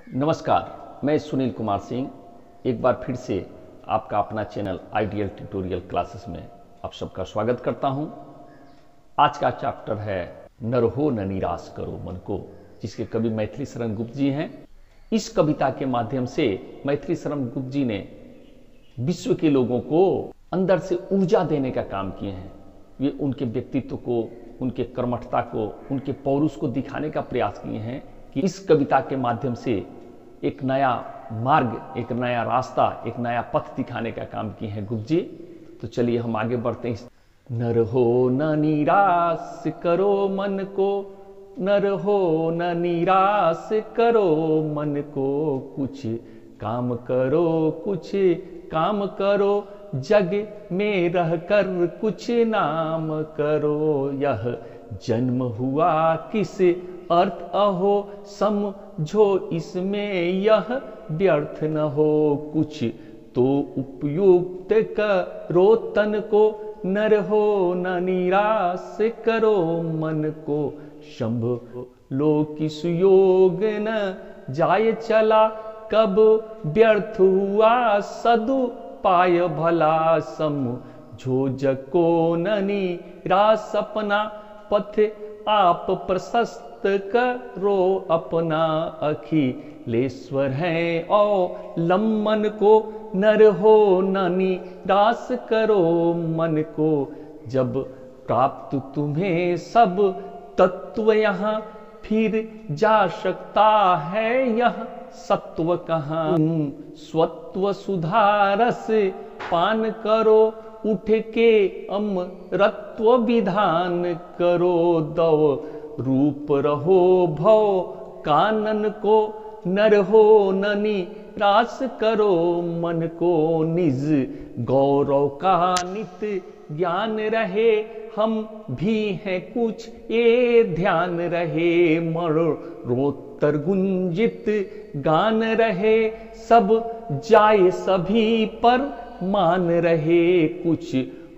नमस्कार, मैं सुनील कुमार सिंह एक बार फिर से आपका अपना चैनल आइडियल ट्यूटोरियल क्लासेस में आप सबका स्वागत करता हूं। आज का चैप्टर है न रहो न निराश करो मन को, जिसके कवि मैथिली शरण गुप्त जी हैं। इस कविता के माध्यम से मैथिली शरण गुप्त जी ने विश्व के लोगों को अंदर से ऊर्जा देने का काम किए हैं। वे उनके व्यक्तित्व को, उनके कर्मठता को, उनके पौरुष को दिखाने का प्रयास किए हैं कि इस कविता के माध्यम से एक नया मार्ग, एक नया रास्ता, एक नया पथ दिखाने का काम किए हैं गुप्त जी। तो चलिए हम आगे बढ़ते हैं। न रहो न निराश करो मन को, न रहो न निराश करो मन को, कुछ काम करो, कुछ काम करो, जग में रहकर कुछ नाम करो। यह जन्म हुआ किस अर्थ अहो, समझो इसमें यह व्यर्थ न हो। कुछ तो उपयुक्त करो तन को, न रहो न निराश करो मन को। शंभ लो किस योग न जाय चला, कब व्यर्थ हुआ सदुपाय भला। समझो जग को न निराश अपना, पथ आप प्रशस्त करो अपना। अखिलेश्वर हैं अवलंबन को, न रहो न निराश करो मन को। जब प्राप्त तुम्हें सब तत्व यहाँ, फिर जा सकता है यह सत्व कहाँ। स्वत्व सुधारस पान करो, उठ के अमरत्व विधान करो। दो रूप रहो भव कानन को, न रहो न निराश करो मन को। निज गौरव का नित ज्ञान रहे, हम भी हैं कुछ ये ध्यान रहे। मरणोत्तर गुंजित गान रहे, सब जाए सभी पर मान रहे। कुछ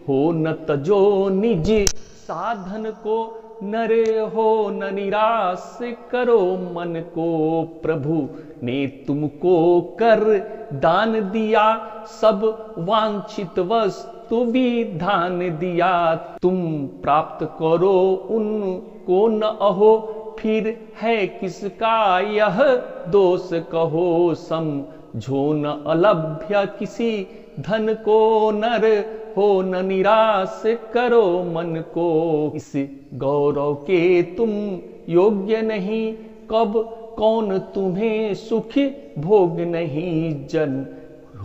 हो न तजो निज साधन को, न रहो न निराश करो मन को। प्रभु ने तुमको कर दान दिया, सब वांछित वस्तु विधान दिया। तुम प्राप्त करो उनको न अहो, फिर है किसका यह दोष कहो। समझो न अलभ्य किसी धन को, नर हो न निराश करो मन को। इस गौरव के तुम योग्य नहीं, कब कौन तुम्हें सुख भोग नहीं। जन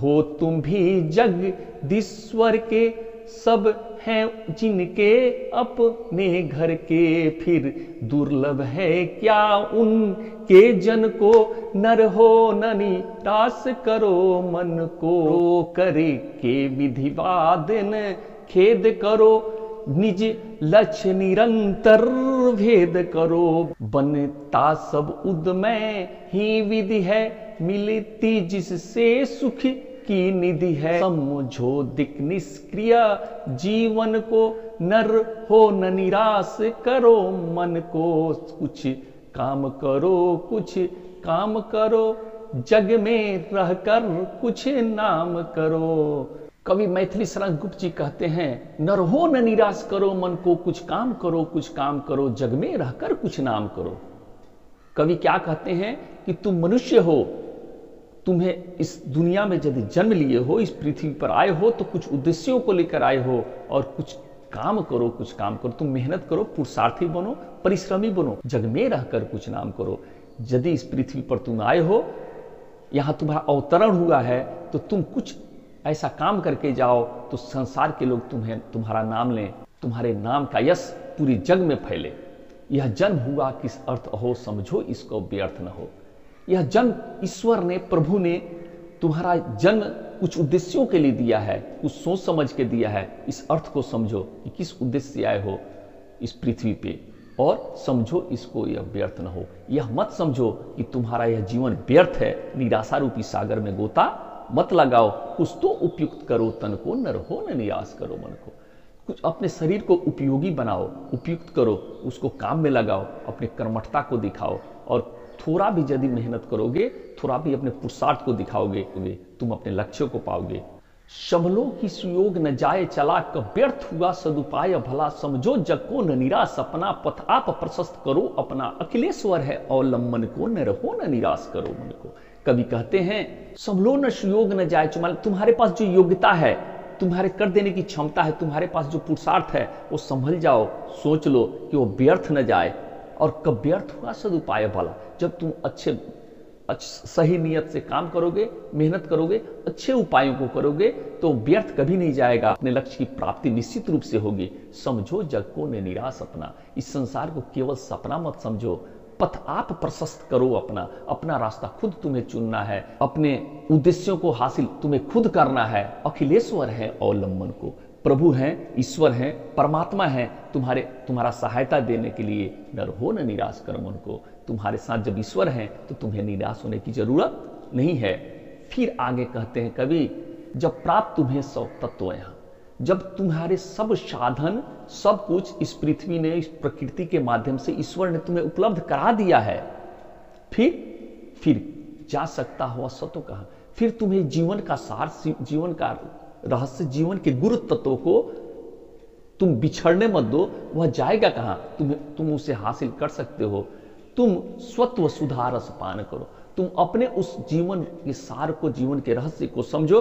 हो तुम भी जगदीश्वर के, सब हैं जिनके अपने घर के। फिर दुर्लभ है क्या उनके जन को, नर हो न निराश करो मन को। करे के विधिवाद न खेद करो, निज लक्ष्य निरंतर भेद करो। बनता सब उद्यम ही विधि है, मिलती जिससे सुख की निधि है। समझो दिक निष्क्रिय जीवन को, नर हो न निराश करो मन को। कुछ काम करो, कुछ काम करो, जग में रहकर कुछ नाम करो। कवि मैथिली शरण गुप्त जी कहते हैं, न रहो न निराश करो मन को, कुछ काम करो, कुछ काम करो, जग में रहकर कुछ नाम करो। कवि क्या कहते हैं कि तुम मनुष्य हो, तुम्हें इस दुनिया में यदि जन्म लिए हो, इस पृथ्वी पर आए हो, तो कुछ उद्देश्यों को लेकर आए हो, और कुछ काम करो, कुछ काम करो। तुम मेहनत करो, पुरुषार्थी बनो, परिश्रमी बनो, जग में रहकर कुछ नाम करो। यदि इस पृथ्वी पर तुम आए हो, यहाँ तुम्हारा अवतरण हुआ है, तो तुम कुछ ऐसा काम करके जाओ, तो संसार के लोग तुम्हारा नाम लें, तुम्हारे नाम का यश पूरी जग में फैले। यह जन्म हुआ किस अर्थ हो, समझो इसको व्यर्थ न हो। यह जन्म ईश्वर ने, प्रभु ने तुम्हारा जन्म कुछ उद्देश्यों के लिए दिया है, कुछ सोच समझ के दिया है। इस अर्थ को समझो कि किस उद्देश्य से आए हो इस पृथ्वी पे, और समझो इसको यह व्यर्थ न हो। यह मत समझो कि तुम्हारा यह जीवन व्यर्थ है, निराशा रूपी सागर में गोता मत लगाओ। कुछ तो उपयुक्त करो तन को, न रहो न निराश करो मन को। कुछ अपने शरीर को उपयोगी बनाओ, उपयुक्त करो, उसको काम में लगाओ, अपनी कर्मठता को दिखाओ, और थोड़ा भी यदि मेहनत करोगे, थोड़ा भी अपने पुरुषार्थ को दिखाओगे, तुम अपने लक्ष्यों को पाओगे। संभलो कि सुयोग न जाए चला, कब व्यर्थ हुआ सदुपाय भला, समझो जग को न निराश अपना, पथ आप प्रशस्त करो अपना, अखिलेश्वर है अवलंबन को, न रहो न निराश करो मन को। कवि कहते हैं संभलो न सुयोग न जाए, तुम्हारे पास जो योग्यता है, तुम्हारे कर देने की क्षमता है, तुम्हारे पास जो पुरुषार्थ है, वो संभल जाओ, सोच लो कि वो व्यर्थ न जाए। और कब व्यर्थ हुआ सदुपाय भला, जब तुम अच्छे सही नियत से काम करोगे, मेहनत करोगे, अच्छे उपायों को करोगे, तो व्यर्थ कभी नहीं जाएगा, अपने लक्ष्य की प्राप्ति निश्चित रूप से होगी। समझो जग को न निराश अपना, इस संसार को केवल सपना मत समझो, पथ आप प्रशस्त करो अपना, अपना रास्ता खुद तुम्हें चुनना है, अपने उद्देश्यों को हासिल तुम्हें खुद करना है। अखिलेश्वर है अवलंबन को, प्रभु हैं, ईश्वर हैं, परमात्मा हैं, तुम्हारा सहायता देने के लिए। न रहो न निराश कर मन को, तुम्हारे साथ जब ईश्वर हैं तो तुम्हें निराश होने की जरूरत नहीं है। फिर आगे कहते हैं कवि, जब प्राप्त तुम्हें सब तत्व यहाँ, जब तुम्हारे सब साधन, सब कुछ इस पृथ्वी ने, इस प्रकृति के माध्यम से ईश्वर ने तुम्हें उपलब्ध करा दिया है, फिर जा सकता हो सतो कहां, फिर तुम्हें जीवन का सार, जीवन का रहस्य, जीवन के गुरु तत्वों को तुम बिछड़ने मत दो, वह जाएगा कहां, तुम उसे हासिल कर सकते हो। तुम स्वत्व सुधारस पान करो, तुम अपने उस जीवन के सार को, जीवन के रहस्य को समझो,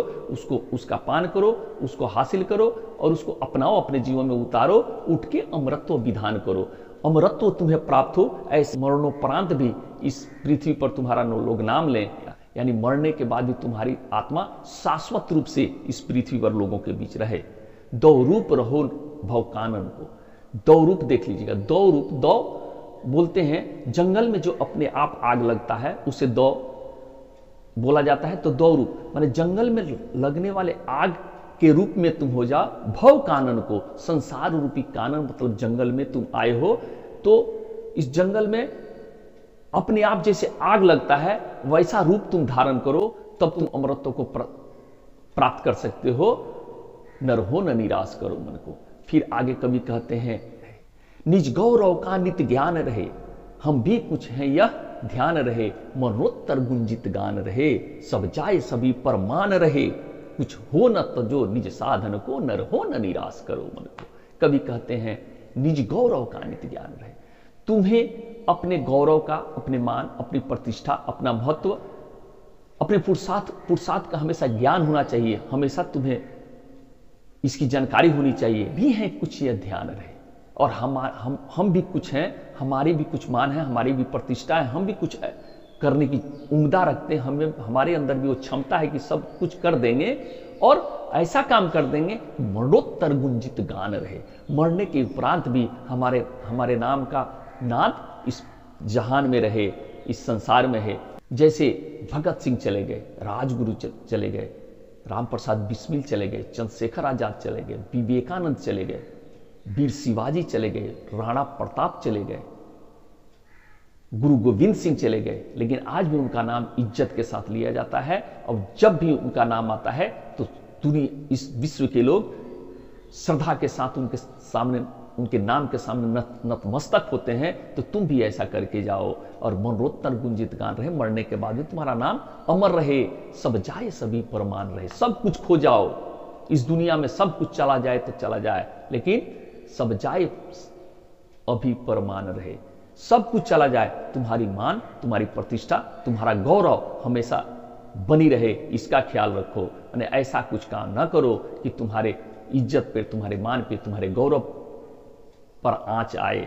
उसका पान करो, उसको हासिल करो और उसको अपनाओ, अपने जीवन में उतारो, उठ के अमरत्व विधान करो। अमरत्व तुम्हें प्राप्त हो, ऐसे मरणोपरांत भी इस पृथ्वी पर तुम्हारा लोग नाम लें, यानी मरने के बाद भी तुम्हारी आत्मा शाश्वत रूप से इस पृथ्वी पर लोगों के बीच रहे। दो रूप रहो भव कानन को, दो रूप देख लीजिएगा, दो रूप, दो बोलते हैं जंगल में जो अपने आप आग लगता है उसे दो बोला जाता है, तो दो रूप माने जंगल में लगने वाले आग के रूप में तुम हो जा। भव कानन को, संसार रूपी कानन मतलब जंगल में तुम आए हो, तो इस जंगल में अपने आप जैसे आग लगता है वैसा रूप तुम धारण करो, तब तुम अमरत्व को प्राप्त कर सकते हो। न रहो न निराश करो मन को। फिर आगे कवि कहते हैं, निज गौरव का नित्य ज्ञान रहे, हम भी कुछ हैं यह ध्यान रहे, मनोत्तर गुंजित गान रहे, सब जाए सभी पर मान रहे, कुछ हो न तजो निज साधन को, न रहो न निराश करो मन को। कवि कहते हैं निज गौरव का नित्य ज्ञान रहे, तुम्हें अपने गौरव का, अपने मान, अपनी प्रतिष्ठा, अपना महत्व, अपने पुरुषार्थ का हमेशा ज्ञान होना चाहिए, हमेशा तुम्हें इसकी जानकारी होनी चाहिए। भी है कुछ यह ध्यान रहे, और हम भी कुछ हैं, हमारी भी कुछ मान है, हमारी भी प्रतिष्ठा है, हम भी कुछ करने की उम्मीद रखते हैं, हमारे अंदर भी वो क्षमता है कि सब कुछ कर देंगे और ऐसा काम कर देंगे मरणोत्तर गुंजित गान रहे, मरने के उपरांत भी हमारे नाम का नाद इस जहान में रहे, इस संसार में है। जैसे भगत सिंह चले गए, राजगुरु चले गए, राम प्रसाद बिस्मिल चले गए, चंद्रशेखर आजाद चले गए, विवेकानंद चले गए, वीर शिवाजी चले गए, राणा प्रताप चले गए, गुरु गोविंद सिंह चले गए, लेकिन आज भी उनका नाम इज्जत के साथ लिया जाता है। और जब भी उनका नाम आता है तो दुनिया, इस विश्व के लोग श्रद्धा के साथ उनके सामने, उनके नाम के सामने नतमस्तक होते हैं। तो तुम भी ऐसा करके जाओ और मनोत्तर गुंजित गान रहे, मरने के बाद भी तुम्हारा नाम अमर रहे, सब जाए सभी पर मान रहे। सब कुछ खो जाओ इस दुनिया में, सब कुछ चला जाए तो चला जाए, लेकिन सब जाए अभी पर मान रहे। सब कुछ चला जाए, तुम्हारी मान, तुम्हारी प्रतिष्ठा, तुम्हारा गौरव हमेशा बनी रहे, इसका ख्याल रखो। यानी ऐसा कुछ काम ना करो कि तुम्हारे इज्जत पे, तुम्हारे मान पे, तुम्हारे गौरव पर आंच आए।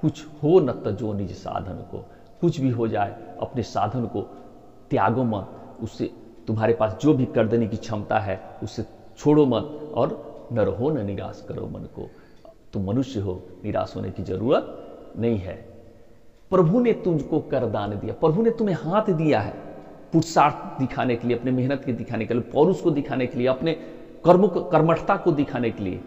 कुछ हो न तजो निज साधन को, कुछ भी हो जाए अपने साधन को त्यागो मत, उससे तुम्हारे पास जो भी कर देने की क्षमता है उसे छोड़ो मत, और न रहो न निराश करो मन को। तुम मनुष्य हो, निराश होने की जरूरत नहीं है। प्रभु ने तुझको कर दान दिया, प्रभु ने तुम्हें हाथ दिया है पुरुषार्थ दिखाने के लिए, अपने मेहनत के दिखाने के लिए, पौरुष को दिखाने के लिए, अपने कर्मठता को दिखाने के लिए,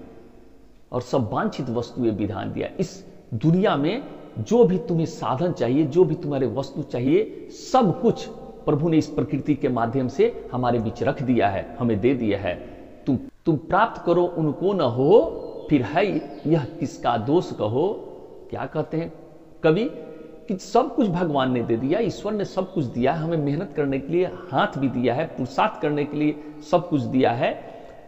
और सब वांछित वस्तुएं विधान दिया। इस दुनिया में जो भी तुम्हें साधन चाहिए, जो भी तुम्हारे वस्तु चाहिए, सब कुछ प्रभु ने इस प्रकृति के माध्यम से हमारे बीच रख दिया है, हमें दे दिया है। तुम प्राप्त करो उनको न हो, फिर है यह किसका दोष कहो। क्या कहते हैं कवि, कि सब कुछ भगवान ने दे दिया, ईश्वर ने सब कुछ दिया है, हमें मेहनत करने के लिए हाथ भी दिया है, पुरुषार्थ करने के लिए सब कुछ दिया है।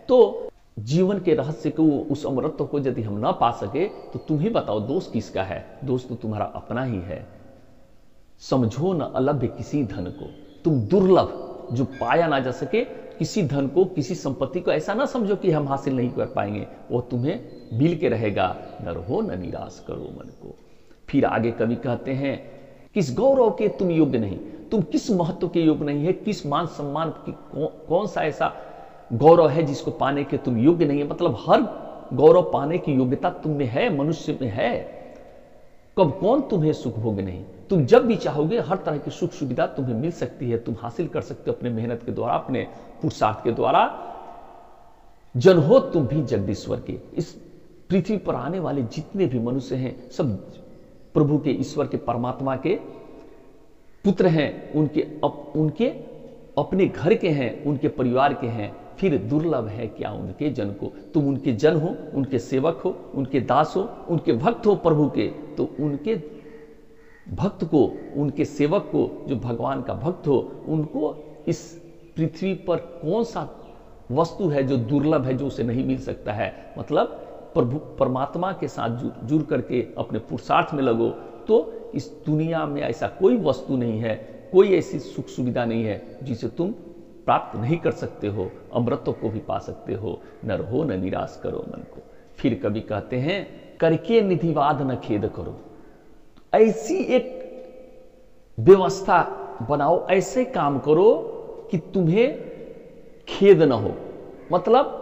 तो जीवन के रहस्य को, उस अमरत्व को यदि हम ना पा सके तो तुम ही बताओ दोष किसका है? दोष तो तुम्हारा अपना ही है। समझो न अलभ्य किसी धन को, तुम दुर्लभ जो पाया ना जा सके किसी धन को, किसी संपत्ति को ऐसा ना समझो कि हम हासिल नहीं कर पाएंगे, वो तुम्हें मिल के रहेगा। न रहो न निराश करो मन को। फिर आगे कवि कहते हैं, किस गौरव के तुम योग्य नहीं, तुम किस महत्व के योग्य नहीं है, किस मान सम्मान की कौन सा ऐसा गौरव है जिसको पाने के तुम योग्य नहीं है। मतलब हर गौरव पाने की योग्यता तुम में है, मनुष्य में है। कब कौन तुम्हें सुख भोग नहीं, तुम जब भी चाहोगे हर तरह की सुख सुविधा तुम्हें मिल सकती है, तुम हासिल कर सकते हो अपने मेहनत के द्वारा, अपने पुरुषार्थ के द्वारा। जन हो तुम भी जगदीश्वर के। इस पृथ्वी पर आने वाले जितने भी मनुष्य हैं सब प्रभु के, ईश्वर के, परमात्मा के पुत्र हैं, उनके अपने घर के हैं, उनके परिवार के हैं। फिर दुर्लभ है क्या उनके जन को? तुम उनके जन हो, उनके सेवक हो, उनके दास हो, उनके भक्त हो प्रभु के, तो उनके भक्त को, उनके सेवक को, जो भगवान का भक्त हो, उनको इस पृथ्वी पर कौन सा वस्तु है जो दुर्लभ है, जो उसे नहीं मिल सकता है? मतलब प्रभु परमात्मा के साथ जुड़ करके अपने पुरुषार्थ में लगो, तो इस दुनिया में ऐसा कोई वस्तु नहीं है, कोई ऐसी सुख सुविधा नहीं है जिसे तुम प्राप्त नहीं कर सकते हो, अमृतों को भी पा सकते हो। न रहो न निराश करो मन को। फिर कभी कहते हैं, करके निधिवाद न खेद करो। ऐसी एक व्यवस्था बनाओ, ऐसे काम करो कि तुम्हें खेद न हो। मतलब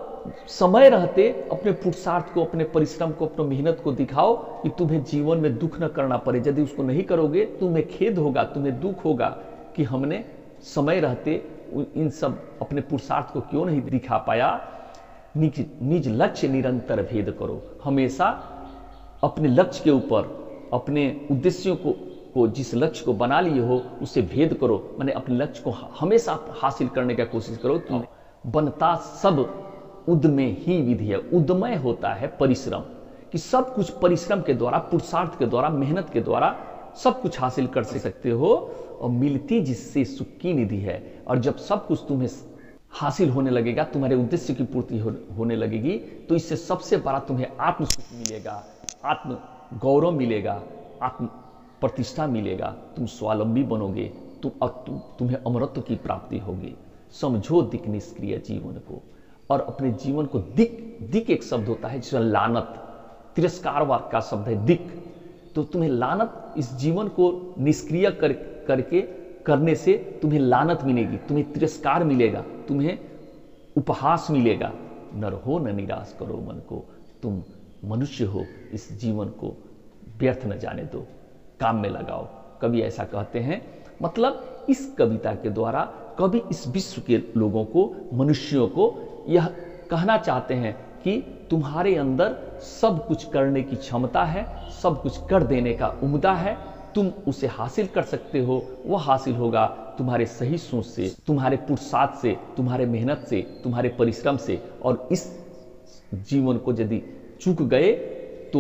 समय रहते अपने पुरुषार्थ को, अपने परिश्रम को, अपनी मेहनत को दिखाओ कि तुम्हें जीवन में दुख न करना पड़े। यदि उसको नहीं करोगे तुम्हें खेद होगा, तुम्हें दुख होगा कि हमने समय रहते इन सब अपने पुरुषार्थ को क्यों नहीं दिखा पाया। निज लक्ष्य निरंतर भेद करो। हमेशा अपने लक्ष्य के ऊपर, अपने उद्देश्यों को जिस लक्ष्य को बना लिए हो उससे भेद करो। मैंने अपने लक्ष्य को हमेशा हासिल करने की कोशिश करो। तुम बनता सब उद्यमे ही विधि है। उद्यमय होता है परिश्रम, कि सब कुछ परिश्रम के द्वारा, पुरुषार्थ के द्वारा, मेहनत के द्वारा सब कुछ हासिल कर सकते हो। और मिलती जिससे सुख की निधि है। और जब सब कुछ तुम्हें हासिल होने लगेगा, तुम्हारे उद्देश्य की पूर्ति होने लगेगी, तो इससे सबसे बड़ा तुम्हें आत्म सुख मिलेगा, आत्म गौरव मिलेगा, आत्म प्रतिष्ठा मिलेगा। तुम स्वावलंबी बनोगे, तुम्हें अमरत्व की प्राप्ति होगी। समझो दिक निष्क्रिय जीवन को। और अपने जीवन को दिक एक शब्द होता है जिसमें लानत, तिरस्कार का शब्द है दिक। तो तुम्हें लानत, इस जीवन को निष्क्रिय करने से तुम्हें लानत मिलेगी, तुम्हें तिरस्कार मिलेगा, तुम्हें उपहास मिलेगा। न रहो न निराश करो मन को। तुम मनुष्य हो, इस जीवन को व्यर्थ न जाने दो, काम में लगाओ। कवि ऐसा कहते हैं। मतलब इस कविता के द्वारा कवि इस विश्व के लोगों को, मनुष्यों को यह कहना चाहते हैं कि तुम्हारे अंदर सब कुछ करने की क्षमता है, सब कुछ कर देने का उम्दा है, तुम उसे हासिल कर सकते हो। वह हासिल होगा तुम्हारे सही सोच से, तुम्हारे पुरुषार्थ से, तुम्हारे मेहनत से, तुम्हारे परिश्रम से। और इस जीवन को यदि चूक गए तो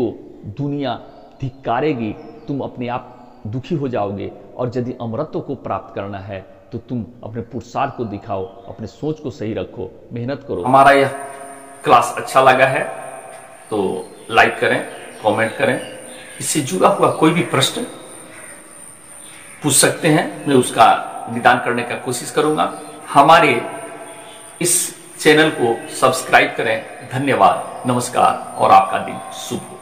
दुनिया धिक्कारेगी, तुम अपने आप दुखी हो जाओगे। और यदि अमरत्व को प्राप्त करना है तो तुम अपने पुरुषार्थ को दिखाओ, अपने सोच को सही रखो, मेहनत करो। हमारा यह क्लास अच्छा लगा है तो लाइक करें, कमेंट करें। इससे जुड़ा हुआ कोई भी प्रश्न पूछ सकते हैं, मैं उसका निदान करने का कोशिश करूंगा। हमारे इस चैनल को सब्सक्राइब करें। धन्यवाद, नमस्कार और आपका दिन शुभ हो।